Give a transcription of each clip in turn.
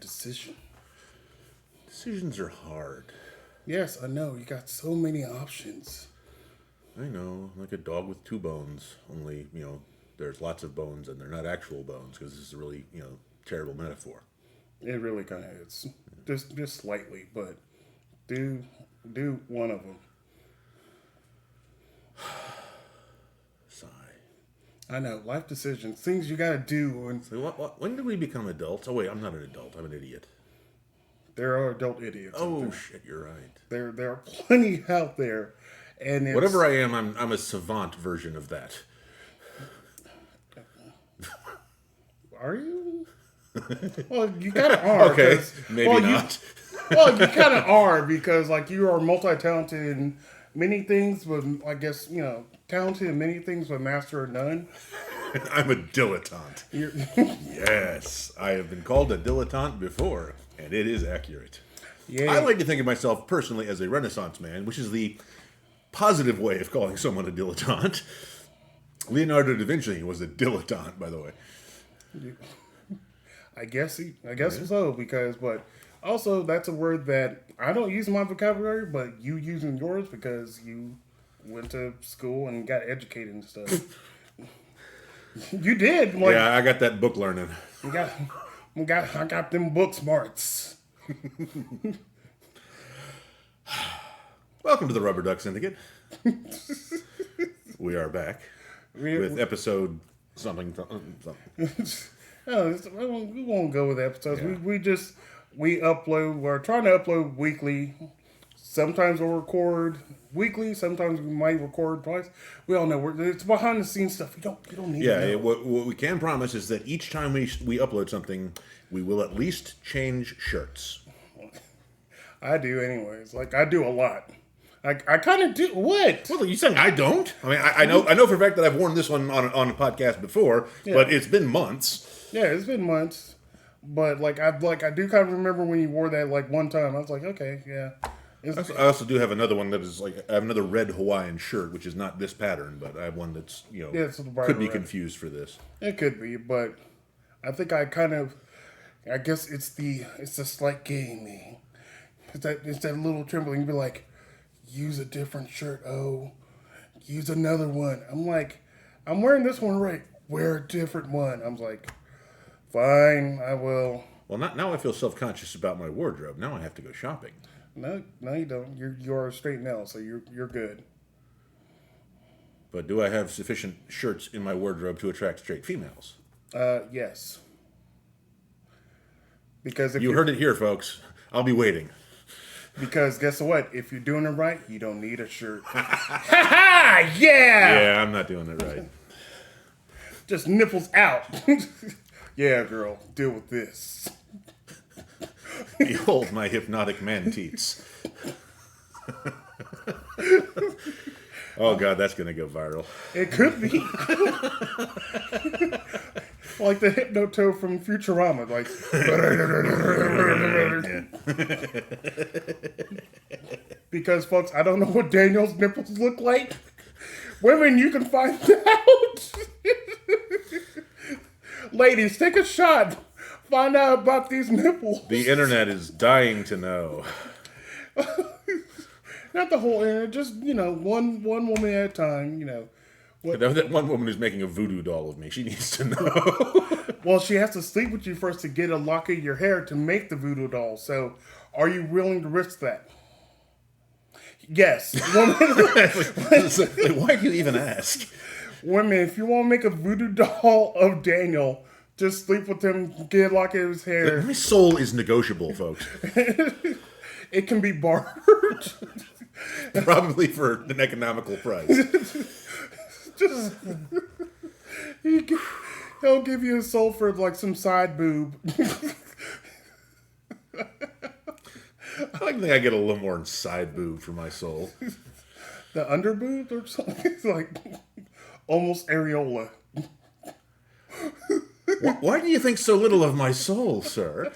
decision. Decisions are hard. Yes, I know. You got so many options. I know, like a dog with two bones. Only, there's lots of bones and they're not actual bones because this is a really, terrible metaphor. It really kind of is. Just slightly, but do one of them. Sigh. I know, life decisions, things you got to do. And So when did we become adults? Oh, wait, I'm not an adult. I'm an idiot. there are adult idiots. Oh, shit, you're right. There are plenty out there. And it's, Whatever I am, I'm a savant version of that. Are you? Well, you kind of are. Okay, maybe not. Well, you kind of are because, like, you are multi-talented in many things, but I guess, talented in many things, but master of none. I'm a dilettante. Yes, I have been called a dilettante before, and it is accurate. Yeah. I like to think of myself personally as a Renaissance man, which is the positive way of calling someone a dilettante. Leonardo da Vinci was a dilettante, by the way. I guess so, but also that's a word that I don't use in my vocabulary, but you use in yours because you went to school and got educated and stuff. You did. Like, Yeah, I got that book learning. I got them book smarts. Welcome to the Rubber Duck Syndicate. We are back with episode something. No, we won't go with episodes. Yeah. We upload. We're trying to upload weekly. Sometimes we'll record weekly. Sometimes we might record twice. We all know it's behind the scenes stuff. You don't need to know. What we can promise is that each time we upload something, we will at least change shirts. I do, anyways. Like, I do a lot. I kind of do. What? Well, you saying I don't? I mean, I know for a fact that I've worn this one on a podcast before, but it's been months. Yeah, it's been months. But I do kind of remember when you wore that like one time. I was like, okay, yeah. I also do have another one that is I have another red Hawaiian shirt, which is not this pattern, but I have one that's it's could be red. confused for this. It could be, but I think I guess it's the slight gaming. It's that little trembling. Be like, use a different shirt. Oh, use another one. I'm like, I'm wearing this one right. Wear a different one. I'm like, fine, I will. Well, now I feel self-conscious about my wardrobe. Now I have to go shopping. No, you don't. You're a straight male, so you're good. But do I have sufficient shirts in my wardrobe to attract straight females? Yes. Because if you heard it here, folks. I'll be waiting. Because guess what? If you're doing it right, you don't need a shirt. Ha ha! Yeah! Yeah, I'm not doing it right. Just nipples out. Yeah, girl, deal with this. Behold my hypnotic man-teats. Oh, God, that's going to go viral. It could be. Like the Hypnotoad from Futurama. Like... Because, folks, I don't know what Daniel's nipples look like. Women, you can find out. Ladies, take a shot. Find out about these nipples. The internet is dying to know. Not the whole internet, just, one woman at a time, That one woman who's making a voodoo doll of me, she needs to know. Well, she has to sleep with you first to get a lock of your hair to make the voodoo doll. So, are you willing to risk that? Yes. Why do you even ask? Women, if you want to make a voodoo doll of Daniel, just sleep with him, get a lock of his hair. My soul is negotiable, folks. It can be bartered. Probably for an economical price. Just he'll give you a soul for like some side boob. I think I get a little more side boob for my soul. The under boob or something? It's like almost areola. Why do you think so little of my soul, sir?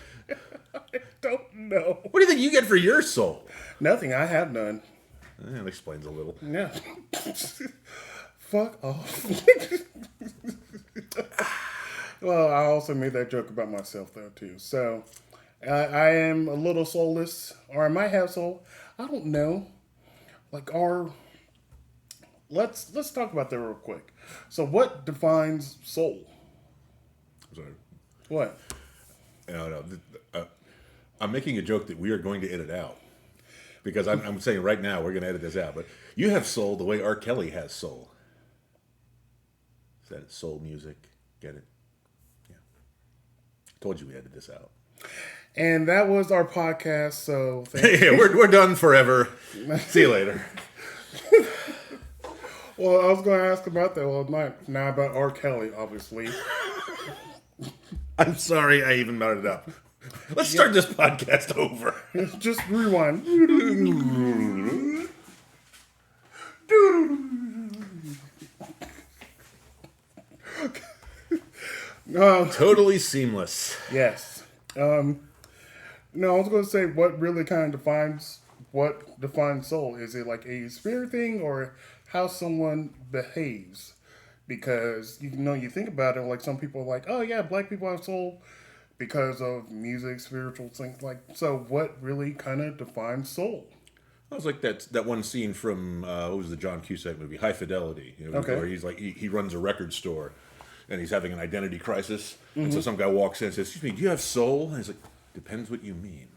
I don't know. What do you think you get for your soul? Nothing. I have none. That explains a little. Yeah. Fuck off. Well, I also made that joke about myself, though, too. So, I am a little soulless, or I might have soul. I don't know. Like our let's talk about that real quick. So, what defines soul? Sorry. What? No. I'm making a joke that we are going to edit out because I'm saying right now we're going to edit this out. But you have soul the way R. Kelly has soul. Is that soul music? Get it? Yeah. Told you we edited this out. And that was our podcast. So, Yeah, we're done forever. See you later. Well, I was going to ask about that. Well, not about R. Kelly, obviously. I'm sorry I even brought it up. Let's start this podcast over. Just rewind. Totally seamless. Yes. No, I was going to say what really kind of defines soul. Is it like a spirit thing or how someone behaves? Because you think about it, like some people are like, oh yeah, black people have soul because of music, spiritual things. Like, so what really kind of defines soul? I was like that one scene from what was the John Cusack movie, High Fidelity, Okay. where he's like he runs a record store, and he's having an identity crisis, and so some guy walks in and says, "Excuse me, do you have soul?" And he's like, "Depends what you mean."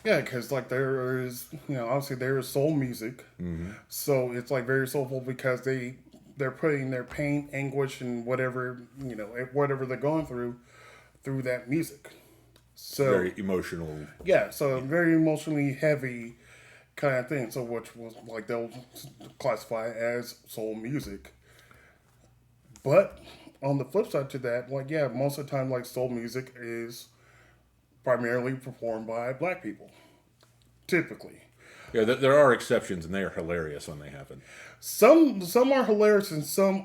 Yeah, because like there is, obviously there is soul music, so it's like very soulful because they're putting their pain, anguish, and whatever they're going through that music. So Very emotional. yeah, so very emotionally heavy kind of thing. So which was like they'll classify as soul music. But on the flip side to that, like yeah, most of the time like soul music is primarily performed by black people, typically. Yeah, there are exceptions, and they are hilarious when they happen. Some are hilarious and some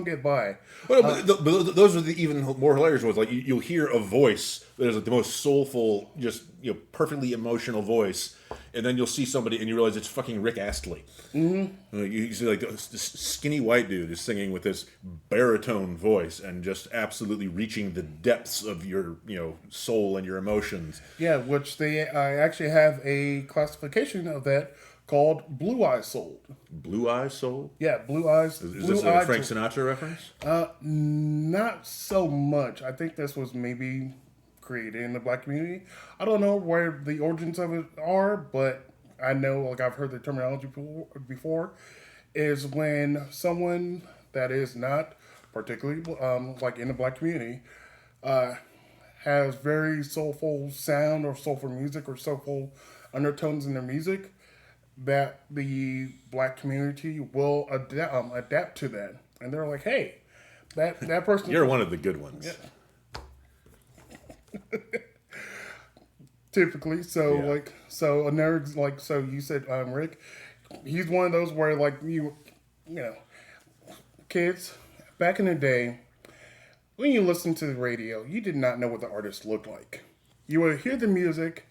get by. Well, but those are the even more hilarious ones. Like you'll hear a voice that is like the most soulful, just perfectly emotional voice, and then you'll see somebody and you realize it's fucking Rick Astley. Mm-hmm. You see like this skinny white dude is singing with this baritone voice and just absolutely reaching the depths of your soul and your emotions. Yeah, which they actually have a classification of that called Blue Eyes Soul. Blue Eyes Soul? Yeah, Blue Eyes. Is this a Frank Sinatra reference? Not so much. I think this was maybe created in the black community. I don't know where the origins of it are, but I know, like I've heard the terminology before, is when someone that is not particularly like in the black community has very soulful sound or soulful music or soulful undertones in their music, that the black community will adapt to that, and they're like, "Hey, that person." You're one of the good ones. Yeah. Typically, so you said Rick, he's one of those where like kids back in the day, when you listened to the radio, you did not know what the artist looked like. You would hear the music.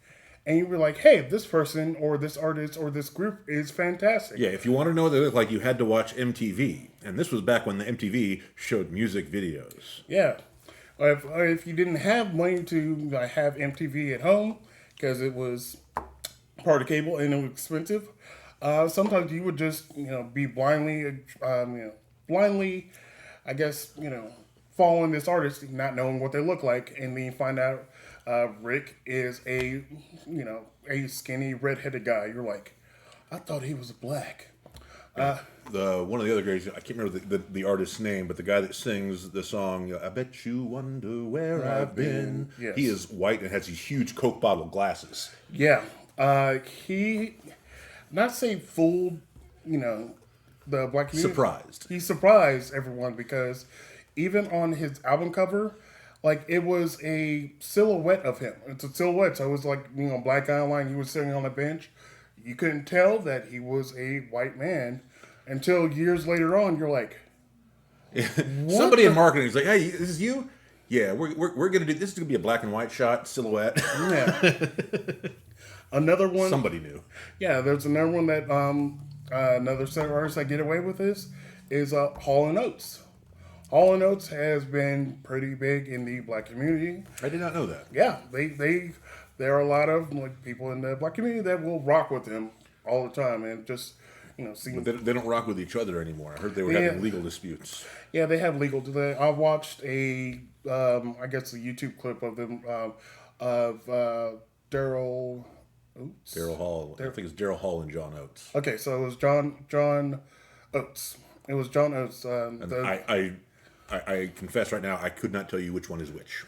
And you were like, hey, this person or this artist or this group is fantastic. Yeah, if you want to know what they look like, you had to watch MTV. And this was back when the MTV showed music videos. Yeah. If you didn't have money to have MTV at home, because it was part of cable and it was expensive, sometimes you would just, be blindly, I guess, following this artist, not knowing what they look like. And then you find out Rick is a skinny redheaded guy. You're like, I thought he was black. One of the other guys, I can't remember the artist's name, but the guy that sings the song, I bet you wonder where I've been. Yes. He is white and has these huge Coke bottle glasses. Yeah. He, not say fooled, the black community. Surprised. He surprised everyone because even on his album cover, like, it was a silhouette of him. It's a silhouette. So it was like, black outline. He was sitting on a bench. You couldn't tell that he was a white man until years later on. You're like, somebody in marketing is like, hey, this is you? Yeah, we're going to do, this is going to be a black and white shot silhouette. Yeah. Another one. Somebody knew. Yeah, there's another one that, another set of artists that get away with this is Hall & Oates. Hall & Oates has been pretty big in the black community. I did not know that. Yeah, there are a lot of like people in the black community that will rock with them all the time and just see. But they don't rock with each other anymore. I heard they were Yeah. having legal disputes. Yeah, they have legal delay. I watched I guess a YouTube clip of them of Daryl Oates. Daryl Hall. I think it's Daryl Hall and John Oates. Okay, so it was John Oates. It was John Oates. And I confess right now, I could not tell you which one is which.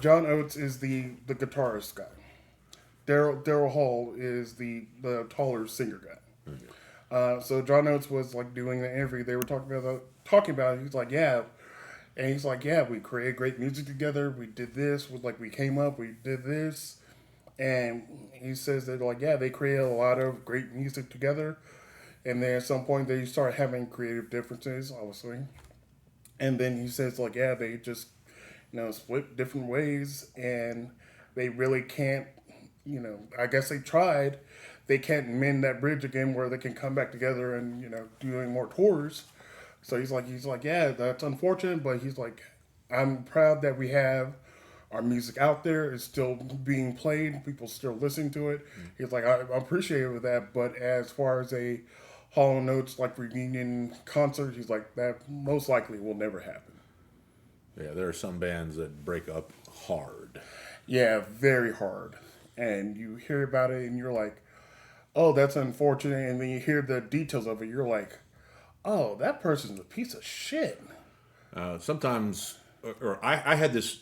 John Oates is the guitarist guy. Daryl Hall is the taller singer guy. Okay. So John Oates was like doing the interview. They were talking about it. He's like, yeah, and he's like, yeah, we created great music together. We did this. We came up. We did this, and he says that like, yeah, they created a lot of great music together. And then at some point they start having creative differences, obviously. And then he says like, yeah, they just split different ways, and they really can't. I guess they tried. They can't mend that bridge again where they can come back together and doing more tours. So he's like, yeah, that's unfortunate, but he's like, I'm proud that we have our music out there. It's still being played. People still listening to it. Mm-hmm. He's like, I appreciate it with that, but as far as a Hall & Oates like reunion concert, he's like, that most likely will never happen. Yeah, there are some bands that break up hard. Yeah, very hard. And you hear about it and you're like, oh, that's unfortunate. And then you hear the details of it. You're like, oh, that person's a piece of shit. Sometimes, or I had this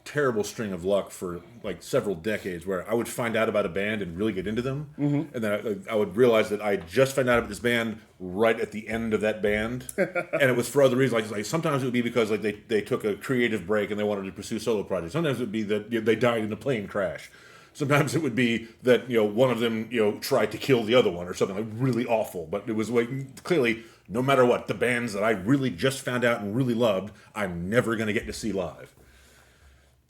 terrible string of luck for like several decades where I would find out about a band and really get into them. Mm-hmm. And then I would realize that I just found out about this band right at the end of that band. And it was for other reasons. Like sometimes it would be because like they took a creative break and they wanted to pursue solo projects. Sometimes it would be that they died in a plane crash. Sometimes it would be that one of them tried to kill the other one or something like really awful. But it was like clearly no matter what, the bands that I really just found out and really loved, I'm never going to get to see live.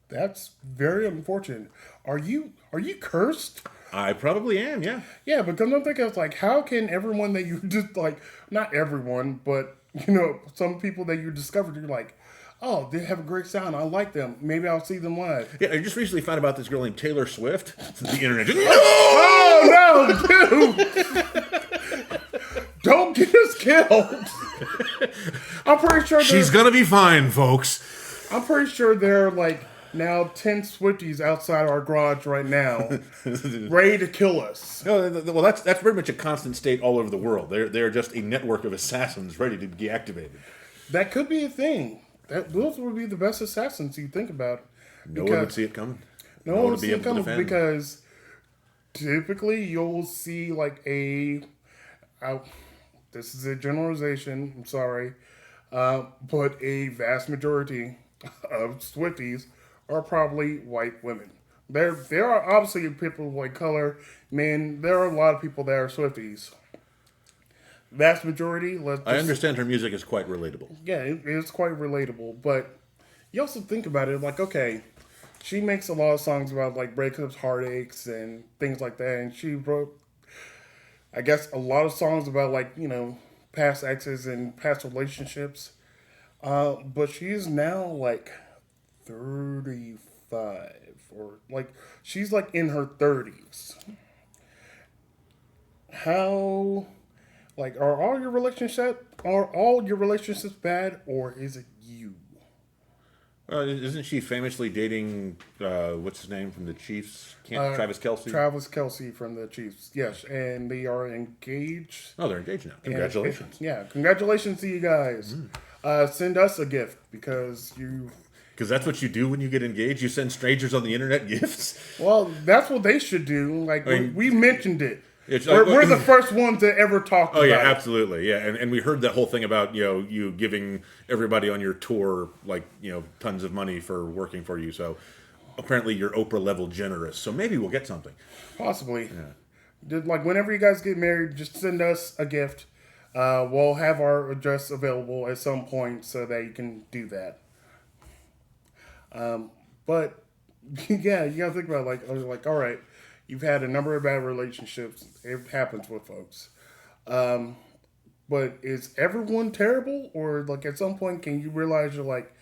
That's very unfortunate. Are you cursed? I probably am, yeah. Yeah, because I'm thinking, it's like, how can everyone that you just like, not everyone, but some people that you discovered, you're like, oh, they have a great sound. I like them. Maybe I'll see them live. Yeah, I just recently found about this girl named Taylor Swift. The internet just, oh no, dude! Don't get us killed. I'm pretty sure she's gonna be fine, folks. I'm pretty sure there are like now 10 Swifties outside our garage right now, ready to kill us. No, well, that's pretty much a constant state all over the world. They're just a network of assassins ready to be activated. That could be a thing. Those would be the best assassins you think about. No one would see it coming. No one would see it coming because typically you'll see like this is a generalization, I'm sorry, but a vast majority of Swifties are probably white women. There are obviously people of white color, men. There are a lot of people that are Swifties. Vast majority. I understand her music is quite relatable. Yeah, it is quite relatable, but you also think about it like, okay, she makes a lot of songs about like breakups, heartaches, and things like that, and she wrote, I guess, a lot of songs about like past exes and past relationships. But she's now like 35, or like she's like in her 30s. How? Like, are all your relationships bad, or is it you? Isn't she famously dating what's his name from the Chiefs? Travis Kelce? Travis Kelce from the Chiefs, yes, and they are engaged. Oh, they're engaged now. Congratulations! Congratulations to you guys. Send us a gift because that's what you do when you get engaged. You send strangers on the internet gifts. Well, that's what they should do. Like we mentioned it. It's we're the first ones to ever talk about it. Oh, yeah, absolutely. Yeah, and we heard that whole thing about, you giving everybody on your tour, like, tons of money for working for you. So apparently you're Oprah-level generous. So maybe we'll get something. Possibly. Yeah. Like, whenever you guys get married, just send us a gift. We'll have our address available at some point so that you can do that. But, yeah, you gotta think about it. Like, all right. You've had a number of bad relationships. It happens with folks. But but is everyone terrible? Or like at some point, can you realize you're like,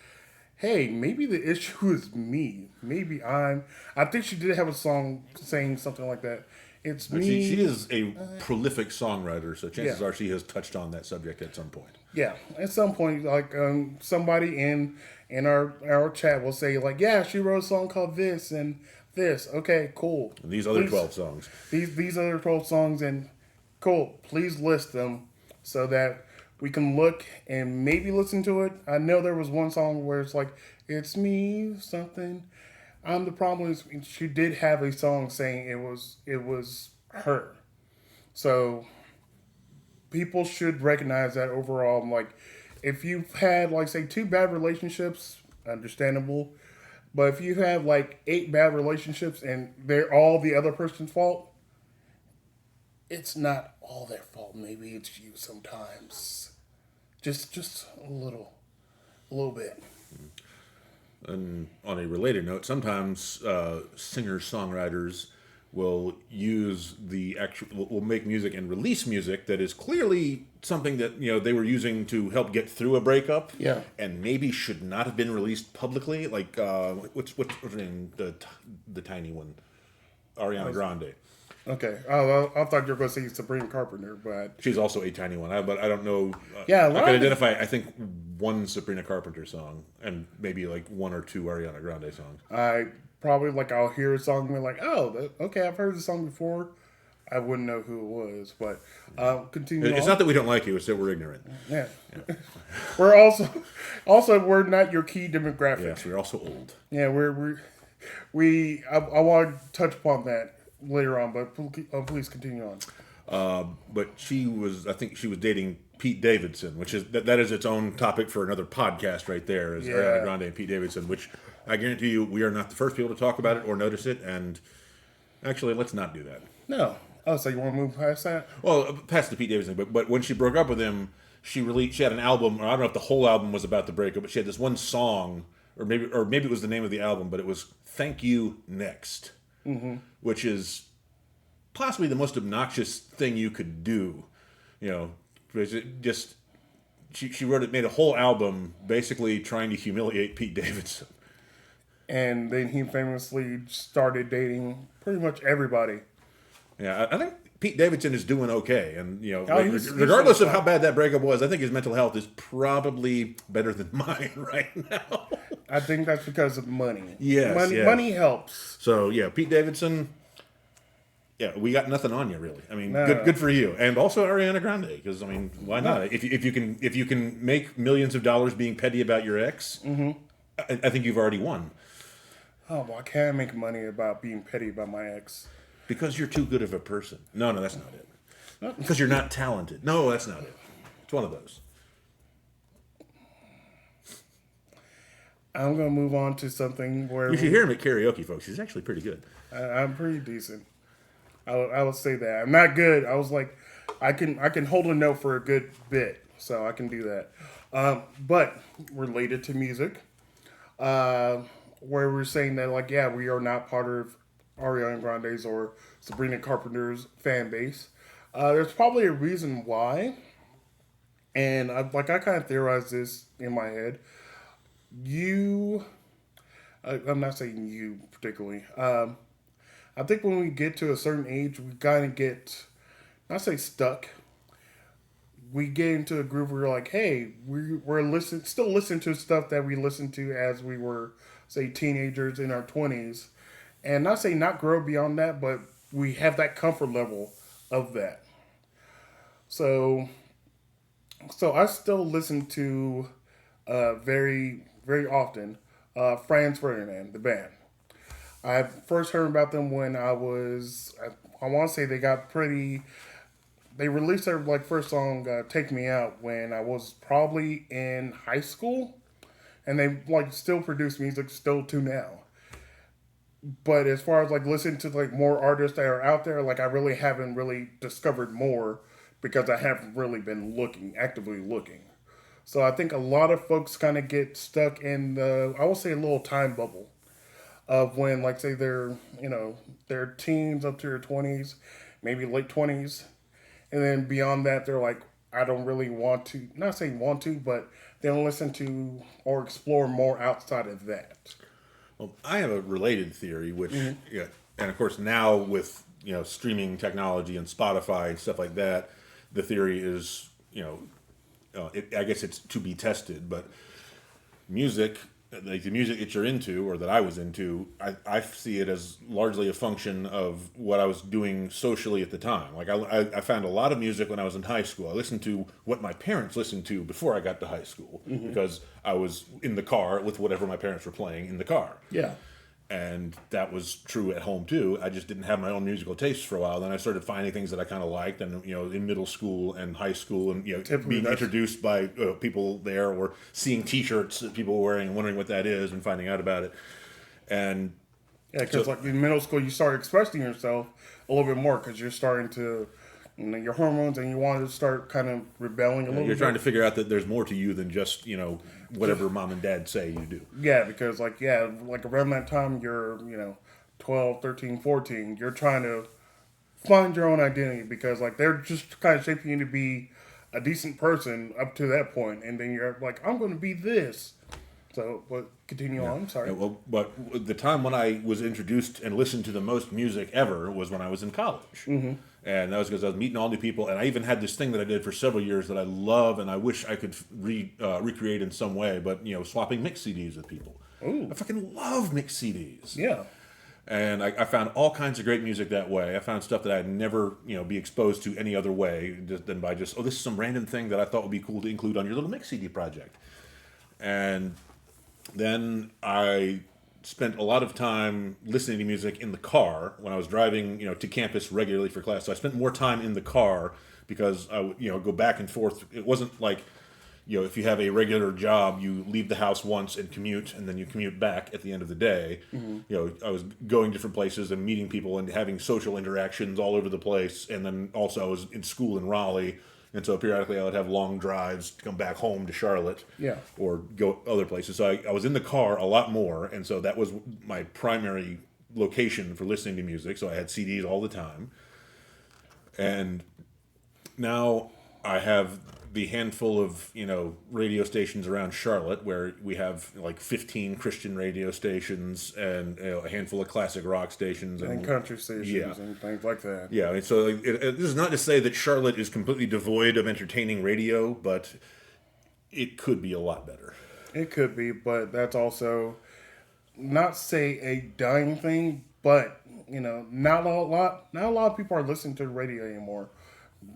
hey, maybe the issue is me. Maybe I'm. I think she did have a song saying something like that. It's But me. she is a prolific songwriter, so chances Yeah. are she has touched on that subject at some point. Yeah, at some point, like somebody in our chat will say like, yeah, she wrote a song called this and this. Okay, cool. And these other Please, 12 songs. these other 12 songs and cool. Please list them so that we can look and maybe listen to it. I know there was one song where it's like, it's me something. The problem is she did have a song saying it was her. So people should recognize that overall. Like, if you've had like say two bad relationships, understandable. But if you have like 8 bad relationships and they're all the other person's fault, it's not all their fault. Maybe it's you sometimes. Just a little bit. And on a related note, sometimes singer-songwriters will use the actual will make music and release music that is clearly something that they were using to help get through a breakup, Yeah. and maybe should not have been released publicly. Like what's her name, the tiny one, Ariana Grande. Okay. Oh, I thought you were going to say Sabrina Carpenter, but She's also a tiny one, but I don't know. Yeah, a I lot can of- identify. I think one Sabrina Carpenter song and maybe like 1 or 2 Ariana Grande songs. I probably like I'll hear a song and be like, oh, okay, I've heard the song before. I wouldn't know who it was, but continue. It's on. not that we don't like you; it's that we're ignorant. Yeah. We're also we're not your key demographic. Yes, we're also old. Yeah, I want to touch upon that later on, but please continue on. But I think she was dating Pete Davidson, which is that is its own topic for another podcast right there. Is Yeah. Ariana Grande and Pete Davidson, which I guarantee you we are not the first people to talk about it or notice it. And actually, let's not do that. No. Oh, so you want to move past that? Well, past the Pete Davidson, but when she broke up with him, she had an album, or I don't know if the whole album was about the breakup, but she had this one song, or maybe it was the name of the album, but it was "Thank You Next," which is possibly the most obnoxious thing you could do. Because it just she made a whole album basically trying to humiliate Pete Davidson. And then he famously started dating pretty much everybody. Yeah, I think Pete Davidson is doing okay, and he's regardless of how bad that breakup was, I think his mental health is probably better than mine right now. I think that's because of money. Yes, yes. Money helps. So yeah, Pete Davidson. Yeah, we got nothing on you really. I mean, No. good for you, and also Ariana Grande, because I mean, why not? If you can make millions of dollars being petty about your ex, I think you've already won. Oh, well, I can't make money about being petty about my ex. Because you're too good of a person. No, that's not it. Because you're not talented. No, that's not it. It's one of those. I'm going to move on to something where You should hear him at karaoke, folks. He's actually pretty good. I'm pretty decent. I will say that. I'm not good. I was like, I can hold a note for a good bit, so I can do that. But related to music, where we're saying that, like, yeah, we are not part of Ariana Grande's or Sabrina Carpenter's fan base. There's probably a reason why, and I kind of theorized this in my head. I'm not saying you particularly. I think when we get to a certain age, we kind of get, not say stuck. We get into a groove where we're like, hey, we're still listening to stuff that we listened to as we were, say, teenagers in our 20s. And not say not grow beyond that, but we have that comfort level of that. So I still listen to very, very often Franz Ferdinand, the band. I first heard about them when I want to say they released their first song, Take Me Out, when I was probably in high school. And they still produce music still to now. But as far as listening to more artists that are out there, I really haven't really discovered more because I haven't really been actively looking. So I think a lot of folks kind of get stuck in I will say a little time bubble of when say they're teens up to their 20s, maybe late 20s, and then beyond that they're like, I don't really want to, not saying want to, but they don't listen to or explore more outside of that. Well, I have a related theory, which, yeah, and of course now with streaming technology and Spotify and stuff like that, the theory is I guess it's to be tested, but music, like the music that you're into or that I was into, I see it as largely a function of what I was doing socially at the time. Like I found a lot of music when I was in high school. I listened to what my parents listened to before I got to high school because I was in the car with whatever my parents were playing in the car. Yeah. And that was true at home too. I just didn't have my own musical tastes for a while. Then I started finding things that I kind of liked, and in middle school and high school, and being introduced by people there, or seeing T-shirts that people were wearing and wondering what that is, and finding out about it. And yeah, because like in middle school, you start expressing yourself a little bit more because you're starting to. Your hormones, and you want to start kind of rebelling a little bit. You're trying to figure out that there's more to you than just, whatever mom and dad say you do. Yeah, because like around that time, you're, 12, 13, 14, you're trying to find your own identity because like they're just kind of shaping you to be a decent person up to that point, and then you're like, I'm going to be this. So, but continue on. Sorry. Yeah, well, but the time when I was introduced and listened to the most music ever was when I was in college. Mm-hmm. And that was because I was meeting all new people, and I even had this thing that I did for several years that I love, and I wish I could recreate in some way. But swapping mix CDs with people. Ooh. I fucking love mix CDs. Yeah. And I found all kinds of great music that way. I found stuff that I'd never be exposed to any other way than by just this is some random thing that I thought would be cool to include on your little mix CD project. And then I spent a lot of time listening to music in the car when I was driving, to campus regularly for class. So I spent more time in the car because I would, go back and forth. It wasn't like, if you have a regular job, you leave the house once and commute, and then you commute back at the end of the day. Mm-hmm. I was going different places and meeting people and having social interactions all over the place. And then also I was in school in Raleigh. And so periodically I would have long drives to come back home to Charlotte or go other places. So I was in the car a lot more. And so that was my primary location for listening to music. So I had CDs all the time. And now I have the handful of, radio stations around Charlotte where we have like 15 Christian radio stations and a handful of classic rock stations. And country stations and things like that. Yeah, and so this is not to say that Charlotte is completely devoid of entertaining radio, but it could be a lot better. It could be, but that's also not say a dying thing, but not a lot of people are listening to the radio anymore.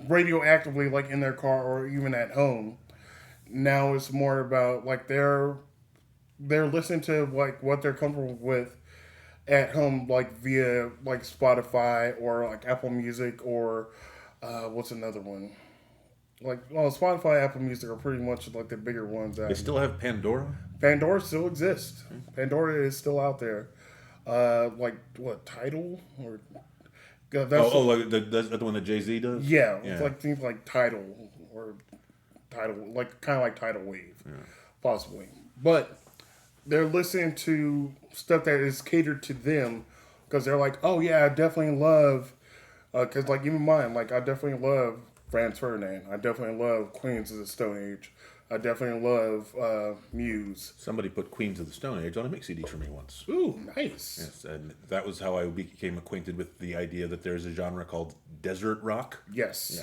Radio actively, like in their car or even at home. Now it's more about like they're listening to like what they're comfortable with at home, like via like Spotify or like Apple Music or what's another one? Like Spotify, Apple Music are pretty much like the bigger ones. They still have Pandora? Pandora still exists. Pandora is still out there. Like what, Tidal or like that's the one that Jay-Z does? Yeah, it's like things like Tidal or Tidal, like kind of like Tidal Wave, possibly. But they're listening to stuff that is catered to them because they're like, oh yeah, I definitely love, because like even mine, like I definitely love Franz Ferdinand. I definitely love Queens of the Stone Age. I definitely love Muse. Somebody put Queens of the Stone Age on a mix CD for me once. Ooh, nice. Yes, and that was how I became acquainted with the idea that there's a genre called desert rock. Yes.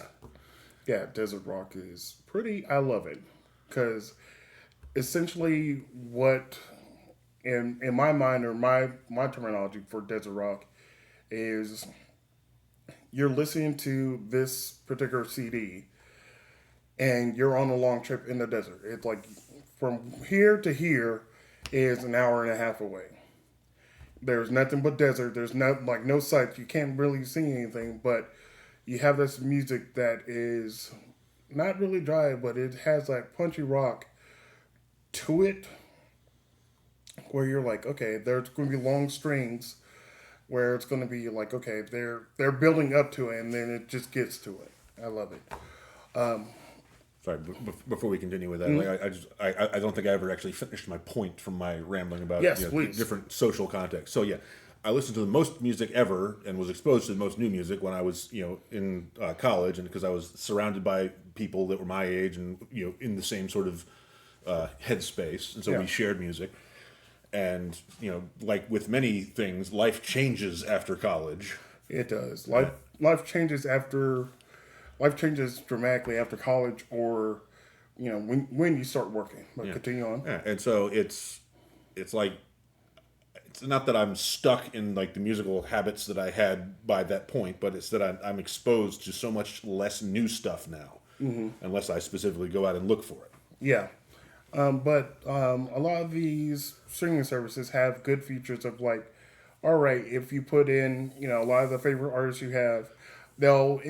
Yeah, desert rock is pretty, I love it. Because essentially what, in my mind, or my terminology for desert rock is you're listening to this particular CD and you're on a long trip in the desert. It's like from here to here is an hour and a half away. There's nothing but desert. There's no sights. You can't really see anything, but you have this music that is not really dry, but it has like punchy rock to it where you're like, okay, there's going to be long strings where it's going to be like, okay, they're building up to it, and then it just gets to it. I love it. Sorry, before we continue with that, like I don't think I ever actually finished my point from my rambling about different social contexts. So yeah, I listened to the most music ever and was exposed to the most new music when I was, in college, and because I was surrounded by people that were my age and, in the same sort of headspace, and so we shared music. And, like with many things, life changes after college. It does. Life changes dramatically after college, or when you start working. But continue on. Yeah, and so it's like, it's not that I'm stuck in like the musical habits that I had by that point, but it's that I'm exposed to so much less new stuff now, unless I specifically go out and look for it. Yeah. But a lot of these streaming services have good features of like, all right, if you put in, a lot of the favorite artists you have, they'll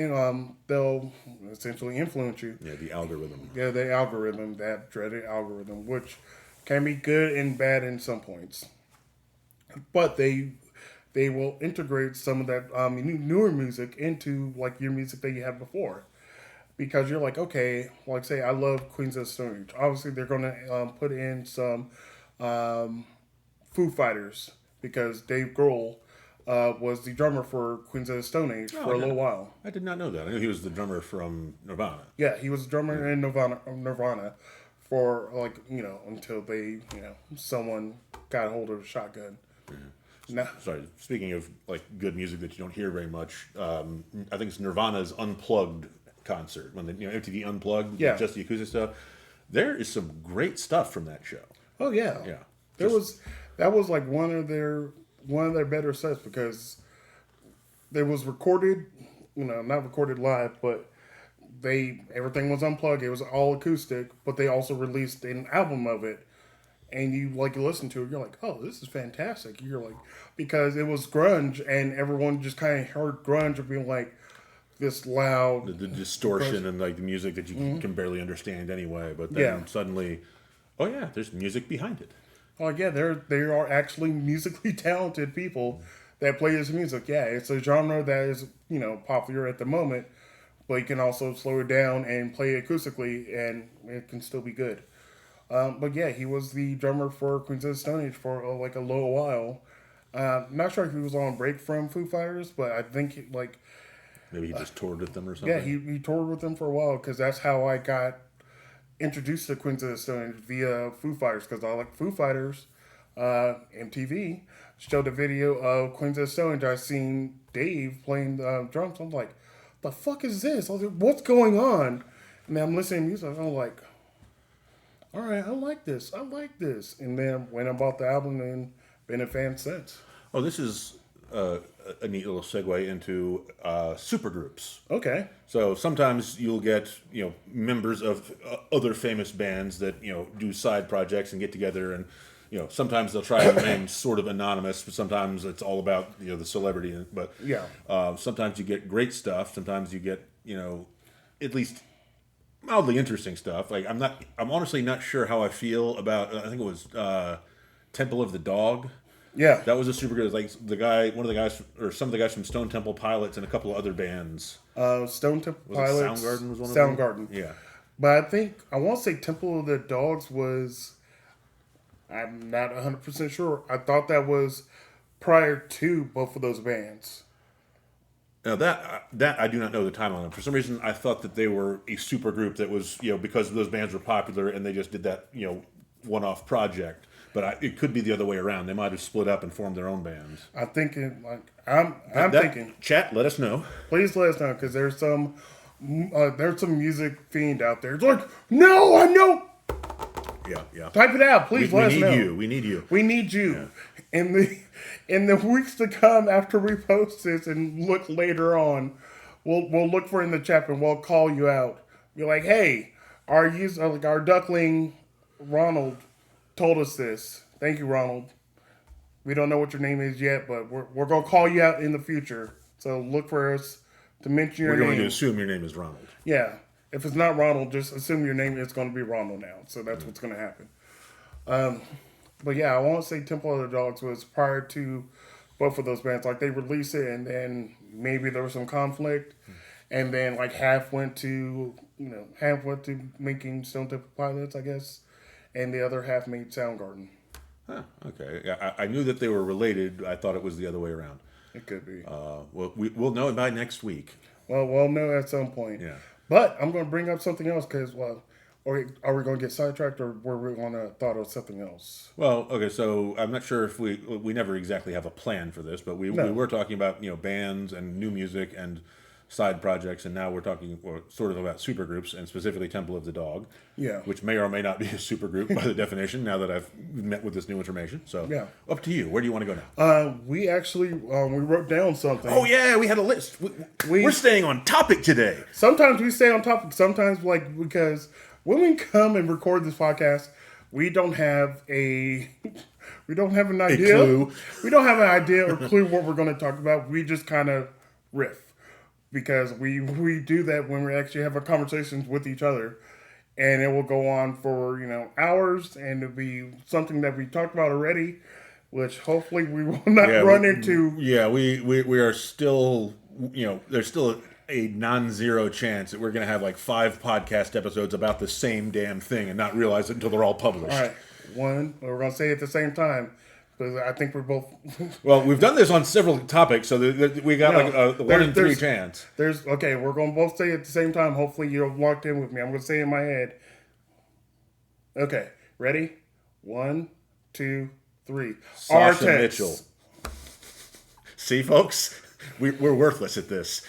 essentially influence you. Yeah, the algorithm. Yeah, the algorithm, that dreaded algorithm, which can be good and bad in some points. But they will integrate some of that newer music into like your music that you had before. Because you're like, okay, like say I love Queens of the Stone Age. Obviously, they're going to put in some Foo Fighters because Dave Grohl was the drummer for Queens of the Stone Age for a little while. I did not know that. I knew he was the drummer from Nirvana. Yeah, he was the drummer in Nirvana for like until they someone got a hold of a shotgun. Now, sorry, speaking of like good music that you don't hear very much, I think it's Nirvana's Unplugged concert when MTV Unplugged, just the acoustic stuff. There is some great stuff from that show. Oh yeah, that was like one of their better sets because it was recorded, not recorded live, but everything was unplugged. It was all acoustic, but they also released an album of it. And you listen to it, you're like, oh, this is fantastic. You're like, because it was grunge, and everyone just kind of heard grunge of being like this loud, the distortion and like the music that you can barely understand anyway. But then suddenly, oh yeah, there's music behind it. Oh yeah, they are actually musically talented people that play this music. Yeah, it's a genre that is popular at the moment, but you can also slow it down and play it acoustically, and it can still be good. But yeah, he was the drummer for Queens of the Stone Age for like a little while. Not sure if he was on break from Foo Fighters, but I think maybe he just toured with them or something. Yeah, he toured with them for a while because that's how I got introduced to Queens of the Stone Age via Foo Fighters because I like Foo Fighters. MTV showed a video of Queens of the Stone Age. I seen Dave playing the drums. I'm like, the fuck is this? I was like, what's going on? And then I'm listening to music. I'm like, all right, I like this. And then went and bought the album and been a fan since. Oh, this is a neat little segue into supergroups. Okay. So sometimes you'll get, members of other famous bands that, do side projects and get together and, sometimes they'll try to remain sort of anonymous, but sometimes it's all about, the celebrity. But sometimes you get great stuff. Sometimes you get, at least mildly interesting stuff. Like I'm honestly not sure how I feel about. I think it was Temple of the Dog. Yeah, that was a super good. Like one of the guys, or some of the guys from Stone Temple Pilots and a couple of other bands. Stone Temple Pilots. Soundgarden was one of them. Soundgarden. Yeah, but I want to say Temple of the Dogs was. I'm not 100% sure. I thought that was prior to both of those bands. Now that I do not know the timeline of. For some reason, I thought that they were a super group that was because those bands were popular and they just did that one-off project. But it could be the other way around. They might have split up and formed their own bands. I'm thinking I'm thinking. Chat, let us know. Please let us know because there's some music fiend out there. It's like no, I know. Yeah. Type it out, please. Let us know. We need you. We need you. Yeah. In the weeks to come after we post this and look later on, we'll look for it in the chat and we'll call you out. Be like, hey, our duckling Ronald told us this. Thank you, Ronald. We don't know what your name is yet, but we're gonna call you out in the future. So look for us to mention your name. We're going to assume your name is Ronald. Yeah. If it's not Ronald, just assume your name is going to be Ronald now. So that's what's going to happen. But yeah, I want to say Temple of the Dogs was prior to both of those bands. Like they released it and then maybe there was some conflict. And then like half went to making Stone Temple Pilots, I guess. And the other half made Soundgarden. Huh, okay. Yeah, I knew that they were related. I thought it was the other way around. It could be. We'll know it by next week. Well, we'll know at some point. Yeah. But I'm going to bring up something else because, well, or are we going to get sidetracked or were we going to thought of something else? Well, okay, so I'm not sure if we never exactly have a plan for this, but we were talking about bands and new music and side projects, and now we're talking sort of about supergroups and specifically Temple of the Dog, Yeah. which may or may not be a supergroup by the definition. Now that I've met with this new information, so Yeah. up to you. Where do you want to go now? We actually we wrote down something. Oh yeah, we had a list. We're staying on topic today. Sometimes we stay on topic. Sometimes because when we come and record this podcast, we don't have an idea. Clue. We don't have an idea or clue what we're going to talk about. We just kind of riff because we do that when we actually have our conversations with each other, and it will go on for hours, and it'll be something that we talked about already, which hopefully we will not run into. Yeah, we are still there's still a non-zero chance that we're going to have like 5 podcast episodes about the same damn thing and not realize it until they're all published. All right, we're going to say it at the same time because I think we're both. Well, we've done this on several topics, so we got like a 1 in 3 chance. We're going to both say it at the same time. Hopefully you're locked in with me. I'm going to say it in my head. Okay, ready? 1, 2, 3. Sasha Oates. Mitchell. See, folks, we're worthless at this.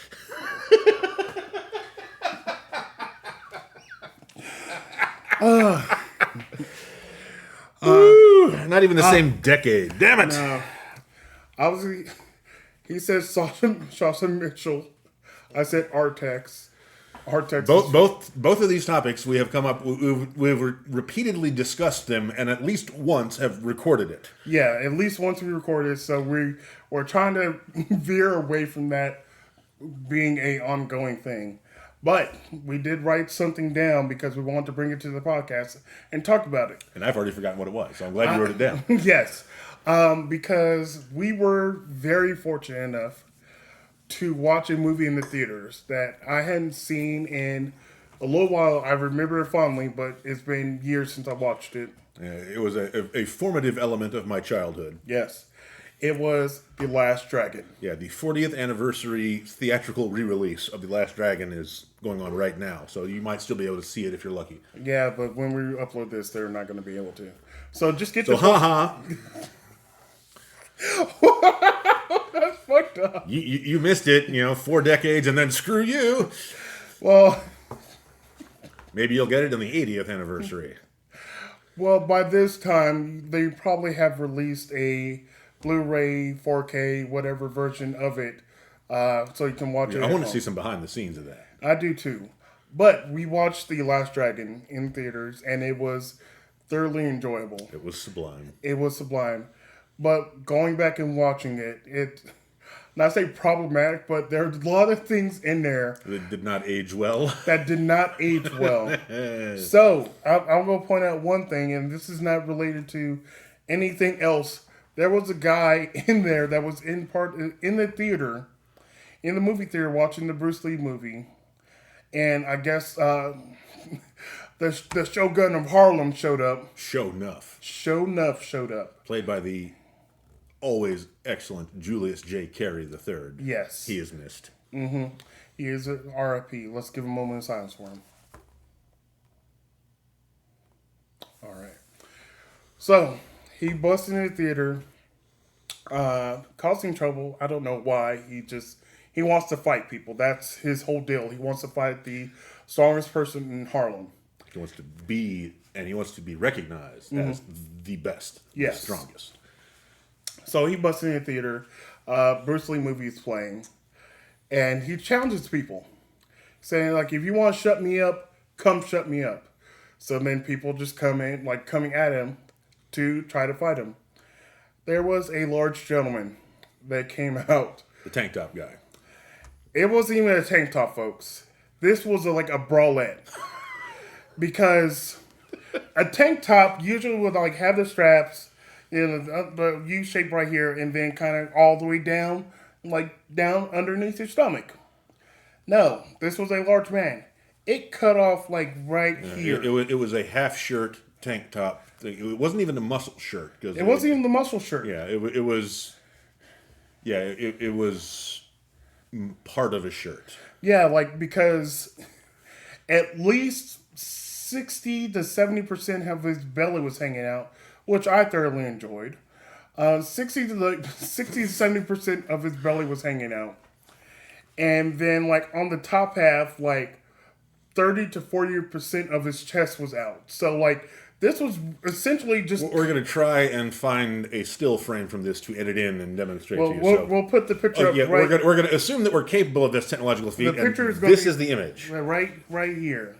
Not even the same decade. Damn it! No. He said Sasha Mitchell. I said Artex. Artex. Both of these topics we have come up. We've repeatedly discussed them, and at least once have recorded it. Yeah, at least once we recorded. So we're trying to veer away from that being a ongoing thing. But we did write something down because we wanted to bring it to the podcast and talk about it. And I've already forgotten what it was, so I'm glad you wrote it down. Yes, because we were very fortunate enough to watch a movie in the theaters that I hadn't seen in a little while. I remember it fondly, but it's been years since I watched it. It was a formative element of my childhood. Yes. It was The Last Dragon. Yeah, the 40th anniversary theatrical re-release of The Last Dragon is going on right now, so you might still be able to see it if you're lucky. Yeah, but when we upload this, they're not going to be able to. So just get So, haha. That's fucked up. You missed it, 4 decades, and then screw you. Well, maybe you'll get it on the 80th anniversary. Well, by this time, they probably have released a Blu-ray, 4K, whatever version of it, so you can watch it. I want to see some behind the scenes of that. I do too. But we watched The Last Dragon in theaters, and it was thoroughly enjoyable. It was sublime. It was sublime. But going back and watching it, not say problematic, but there's a lot of things in there That did not age well. that did not age well. So, I'm going to point out one thing, and this is not related to anything else. There was a guy in there that was in the theater, in the movie theater, watching the Bruce Lee movie. And I guess the Shogun of Harlem showed up. Sho'nuff. Sho'nuff showed up. Played by the always excellent Julius J. Carey III. Yes. He is missed. Mm-hmm. He is a RIP. Let's give a moment of silence for him. All right. So, he busted in the theater, causing trouble. I don't know why. He wants to fight people. That's his whole deal. He wants to fight the strongest person in Harlem. He wants to be, and he wants to be recognized as the best, Yes. the strongest. So he busted in the theater. Bruce Lee movie is playing, and he challenges people, saying like, "If you want to shut me up, come shut me up." So then people just coming at him to try to fight him. There was a large gentleman that came out. The tank top guy. It wasn't even a tank top, folks. This was like a bralette. Because a tank top usually would have the straps, the U shape right here, and then kind of all the way down, down underneath your stomach. No, this was a large man. It cut off right here. It was a half shirt tank top thing. It wasn't even a muscle shirt. It wasn't even the muscle shirt. Yeah, it was. Yeah, it was part of a shirt. Yeah, like because at least 60 to 70% of his belly was hanging out, which I thoroughly enjoyed. 60 to 70% of his belly was hanging out. And then like on the top half, like 30 to 40% of his chest was out. So like this was essentially just. We're going to try and find a still frame from this to edit in and demonstrate to you. We'll put the picture up. Yeah, right. we're going to assume that we're capable of this technological feat. The picture is this is the image. Right here.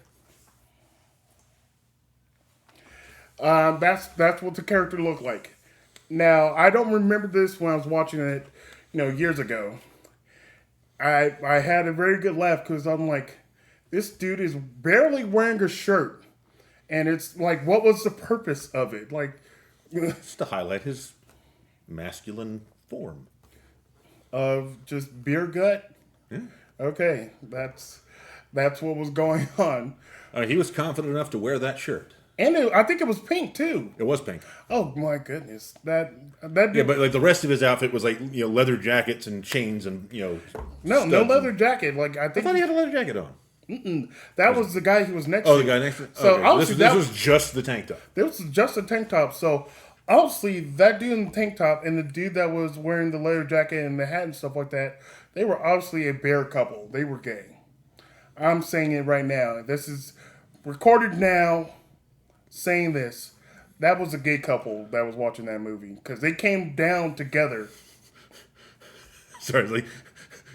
That's what the character looked like. Now I don't remember this when I was watching it, years ago. I had a very good laugh because I'm like, this dude is barely wearing a shirt, and it's like, what was the purpose of it? Like, just to highlight his masculine form of just beer gut. Yeah. Okay, that's what was going on. He was confident enough to wear that shirt. And I think it was pink too. It was pink. Oh my goodness, that yeah, but like the rest of his outfit was like leather jackets and chains and no leather jacket. Like I thought he had a leather jacket on. That was the guy he was next to. Oh, the guy next to. So okay. obviously this was just the tank top. This was just a tank top. So obviously that dude in the tank top and the dude that was wearing the leather jacket and the hat and stuff like that, they were obviously a bear couple. They were gay. I'm saying it right now. This is recorded now. Saying this, that was a gay couple that was watching that movie because they came down together. Sorry, like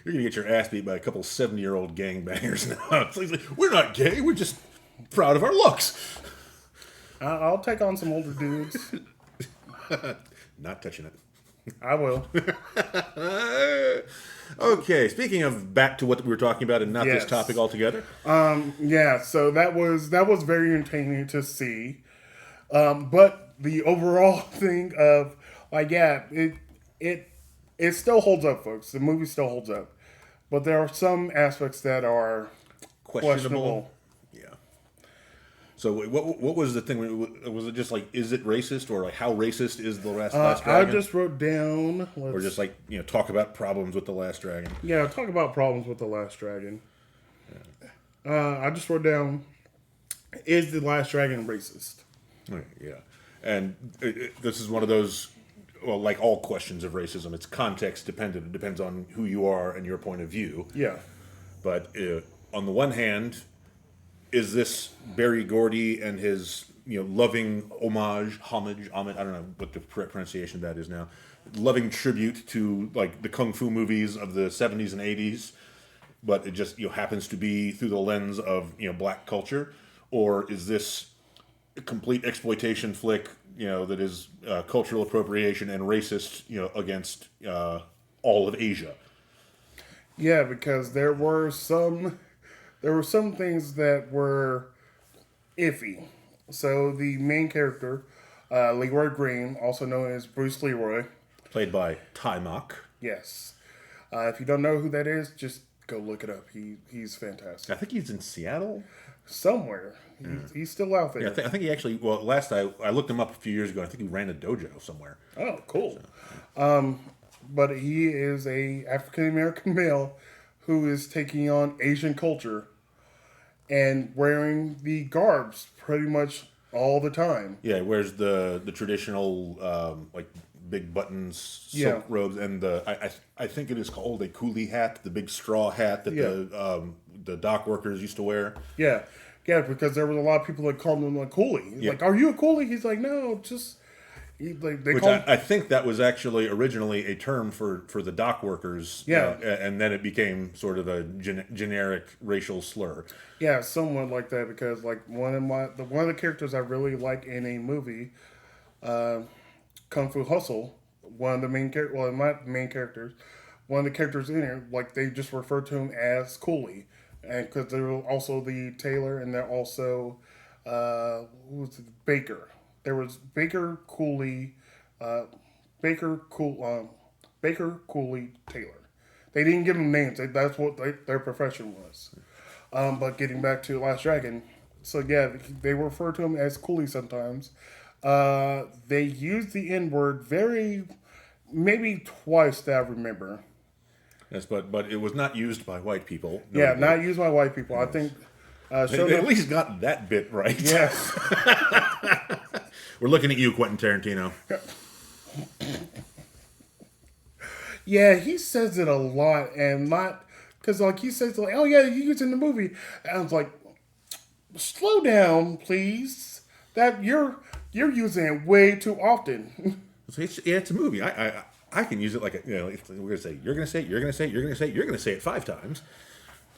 you're gonna get your ass beat by a couple 70-year-old gangbangers now. It's like, we're not gay. We're just proud of our looks. I'll take on some older dudes. Not touching it. I will. Okay, speaking of back to what we were talking about and not Yes. this topic altogether. Yeah, so that was very entertaining to see. But the overall thing of like, yeah, it still holds up, folks. The movie still holds up. But there are some aspects that are questionable. Yeah. So what was the thing? Was it just like, is it racist, or like how racist is the Last Dragon? I just wrote down, or just like talk about problems with the Last Dragon. Yeah, talk about problems with the Last Dragon. Yeah. I just wrote down, is the Last Dragon racist? Yeah, and this is one of those. Well, like all questions of racism, it's context dependent. It depends on who you are and your point of view. Yeah. But on the one hand, is this Barry Gordy and his loving homage, I don't know what the correct pronunciation of that is now, loving tribute to like the kung fu movies of the 70s and 80s, but it just happens to be through the lens of black culture, or is this a complete exploitation flick that is cultural appropriation and racist against all of Asia? Yeah, because there were some things that were iffy. So the main character, Leroy Green, also known as Bruce Leroy, played by Taimak. Yes. If you don't know who that is, just go look it up. He's fantastic. I think he's in Seattle. Somewhere. He's still out there. Yeah, I think he actually. Well, last I looked him up a few years ago. I think he ran a dojo somewhere. Oh, cool. So. But he is a African American male who is taking on Asian culture and wearing the garbs pretty much all the time. Yeah, wears the traditional like big buttons silk robes, and I think it is called a coolie hat, the big straw hat that the dock workers used to wear. Yeah, because there was a lot of people that called him a coolie. He's like, "Are you a coolie?" He's like, "No, just." I think that was actually originally a term for the dock workers. Yeah, and then it became sort of a generic racial slur. Yeah, somewhat like that, because like one of the characters I really like in a movie, Kung Fu Hustle, one of the main characters, one of the characters in it, like they just refer to him as Coolie, and because they're also the tailor, and they're also who was it? Baker. There was Baker Cooley, Baker Cooley Taylor. They didn't give them names. That's what their profession was. But getting back to Last Dragon, So yeah, they refer to him as Cooley sometimes. They use the N word maybe twice that I remember. Yes, but it was not used by white people. Yeah, Notably. not used by white people. I think. They at least got that bit right. Yes. We're looking at you, Quentin Tarantino. Yeah, he says it a lot, and not because like he says like, "Oh yeah, you use it in the movie," and I was like, "Slow down, please. That you're using it way too often." So it's a movie. I can use it like we're gonna say you're gonna say it, you're gonna say it, you're gonna say it, you're gonna say it 5 times.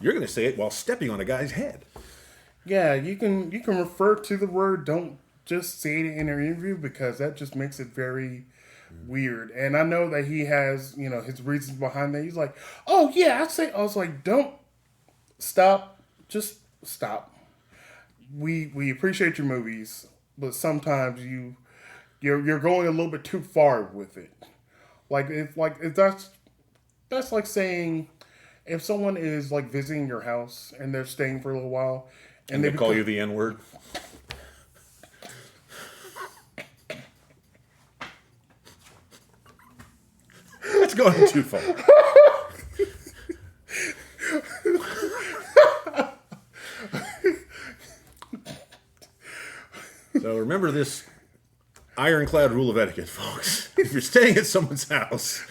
You're gonna say it while stepping on a guy's head. Yeah, you can refer to the word. Don't just say it in an interview because that just makes it very weird. And I know that he has his reasons behind that. He's like, oh yeah, I was like, don't stop, just stop. We appreciate your movies, but sometimes you're going a little bit too far with it. If that's like saying if someone is like visiting your house and they're staying for a little while and they call you the N word. That's going too far. So remember this ironclad rule of etiquette, folks. If you're staying at someone's house,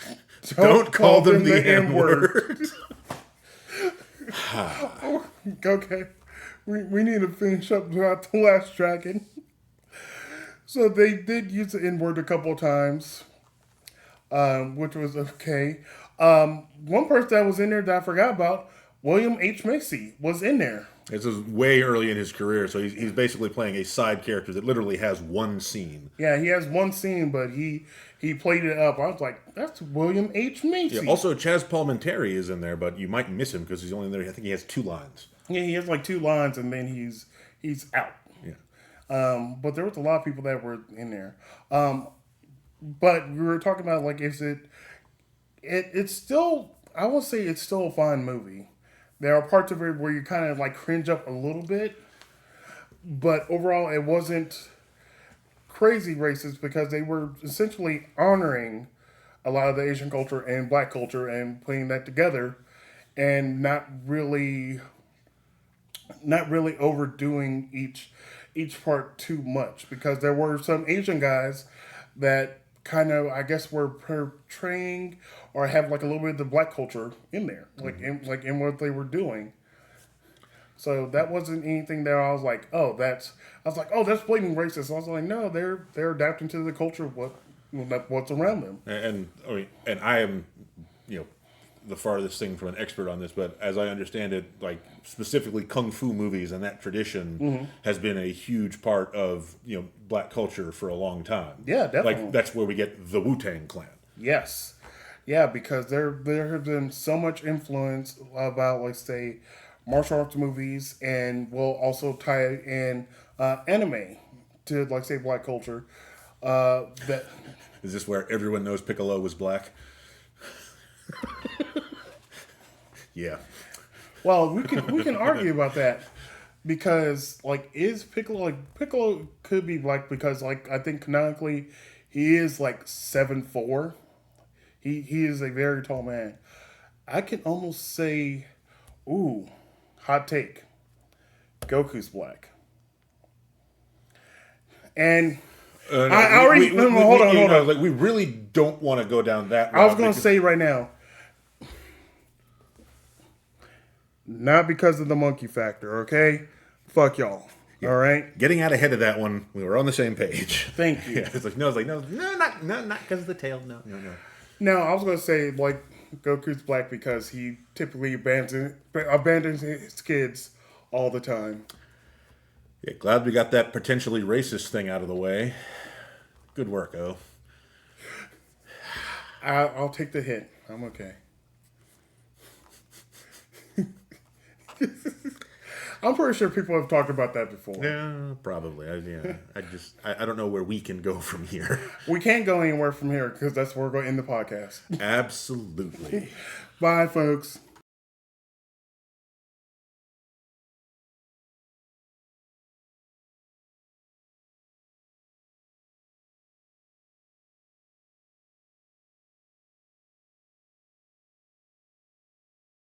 don't call them the N-word. Okay. We need to finish up throughout the last dragon. So they did use the N-word a couple of times, which was okay. One person that was in there that I forgot about, William H. Macy, was in there. This is way early in his career, so he's basically playing a side character that literally has one scene. Yeah, he has one scene, but he played it up. I was like, that's William H. Macy. Yeah, also, Chaz Palminteri is in there, but you might miss him because he's only in there. I think he has 2 lines. Yeah, he has like 2 lines, and then he's out. Yeah. But there was a lot of people that were in there. But we were talking about like, is it's still, I will say it's still a fine movie. There are parts of it where you kind of like cringe up a little bit, but overall it wasn't crazy racist because they were essentially honoring a lot of the Asian culture and black culture and putting that together and not really overdoing each part too much, because there were some Asian guys that kind of, I guess, were portraying or have like a little bit of the black culture in there, in what they were doing. So that wasn't anything that I was like, that's blatant racist. I was like, no, they're adapting to the culture of what's around them. And I am, the farthest thing from an expert on this, but as I understand it, like specifically kung fu movies and that tradition has been a huge part of black culture for a long time. Yeah, definitely. Like that's where we get the Wu-Tang Clan. Yes, yeah, because there has been so much influence about, like, say, martial arts movies, and we'll also tie in anime to, like, say, black culture. That is this where everyone knows Piccolo was black? Yeah. Well, we can argue about that because, like, is Piccolo could be black because, like, I think canonically he is like 7'4". He is a very tall man. I can almost say, hot take, Goku's black. And hold on. Like, we really don't want to go down that route. I was going to say right now, not because of the monkey factor, okay? Fuck y'all. Yeah. All right? Getting out ahead of that one, we were on the same page. Thank you. Yeah, it's like, no, not because of the tail. No. No, I was going to say, like, Goku's black because he typically abandons his kids all the time. Yeah, glad we got that potentially racist thing out of the way. Good work, O. I'll take the hint. I'm okay. I'm pretty sure people have talked about that before. Yeah, probably. I don't know where we can go from here. We can't go anywhere from here because that's where we're going to end the podcast. Absolutely. Bye, folks.